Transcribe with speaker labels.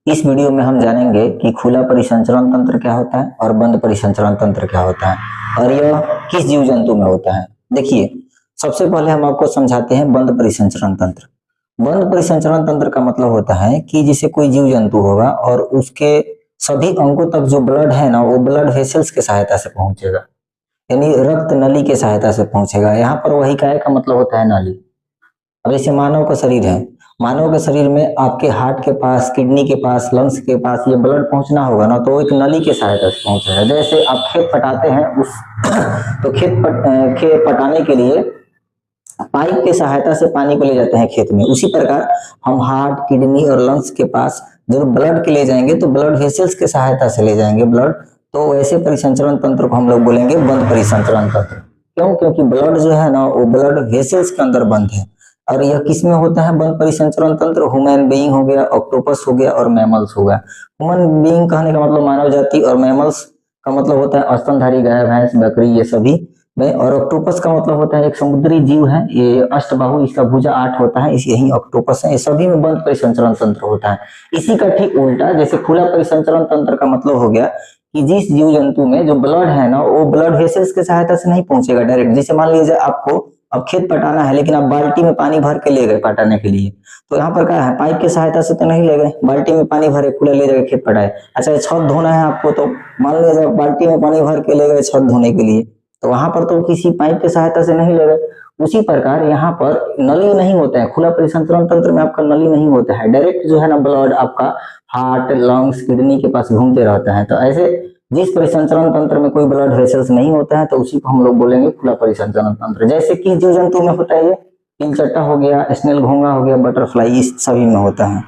Speaker 1: इस वीडियो में हम जानेंगे कि खुला परिसंचरण तंत्र क्या होता है और बंद परिसंचरण तंत्र क्या होता है और यह किस जीव जंतु में होता है। देखिए, सबसे पहले हम आपको समझाते हैं बंद परिसंचरण तंत्र। बंद परिसंचरण तंत्र का मतलब होता है कि जैसे कोई जीव जंतु होगा और उसके सभी अंगों तक जो ब्लड है ना, वो ब्लड वेसल्स के सहायता से पहुंचेगा, यानी रक्त नली के सहायता से पहुंचेगा। यहाँ पर वही काय का मतलब होता है नली। अब जैसे मानव का शरीर है, मानव के शरीर में आपके हार्ट के पास, किडनी के पास, लंग्स के पास ये ब्लड पहुंचना होगा ना, तो एक नली के सहायता से पहुंचेगा। जैसे आप खेत पटाते हैं उस तो खेत पटाने के लिए पाइप के सहायता से पानी को ले जाते हैं खेत में। उसी प्रकार हम हार्ट, किडनी और लंग्स के पास जब ब्लड के ले जाएंगे तो ब्लड वेसल्स के सहायता से ले जाएंगे ब्लड। तो वैसे परिसंचरण तंत्र को हम लोग बोलेंगे बंद परिसंचरण तंत्र। क्यों? क्योंकि ब्लड जो है ना, वो ब्लड वेसल्स के अंदर बंद है। और यह किस में होता है बंद परिसंचरण तंत्र? ह्यूमन बीइंग हो गया, ऑक्टोपस हो गया और मैमल्स हो गया। ह्यूमन बीइंग कहने का मतलब मानव जाति, और मैमल्स का मतलब होता है स्तनधारी गाय, भैंस, बकरी, ये सभी में। और ऑक्टोपस का मतलब होता है एक समुद्री जीव है, ये अष्टबाहु, इसका भुजा 8 होता है, इस यही ऑक्टोपस है। ये सभी में बंद परिसंचरण तंत्र होता है। इसी का ठीक उल्टा, जैसे खुला परिसंचरण तंत्र का मतलब हो गया कि जिस जीव जंतु में जो ब्लड है ना, वो ब्लड वेसल्स के सहायता से नहीं पहुंचेगा डायरेक्ट। जैसे मान लीजिए आपको अब खेत पटाना है, लेकिन आप बाल्टी में पानी भर के ले गए पटाने के लिए, तो यहाँ पर क्या है, पाइप की सहायता से तो नहीं ले गए, बाल्टी में पानी भरे खुला ले जाकर खेत पटाए। अच्छा, छत धोना है आपको, तो मान लीजिए बाल्टी में पानी भर के ले गए छत धोने के लिए, तो वहां पर तो किसी पाइप की सहायता से नहीं ले गए। उसी प्रकार यहाँ पर नली नहीं होता है, खुला परिसंचरण तंत्र में आपका नली नहीं होता है, डायरेक्ट जो है ना ब्लड आपका हार्ट, लंग्स, किडनी के पास घूमते रहता है। तो ऐसे जिस परिसंचरण तंत्र में कोई ब्लड वेसल्स नहीं होता है, तो उसी को हम लोग बोलेंगे खुला परिसंचरण तंत्र। जैसे कि जीव जंतु में होता है ये तिलचट्टा हो गया, स्नेल घोंगा हो गया, बटरफ्लाई, इस सभी में होता है।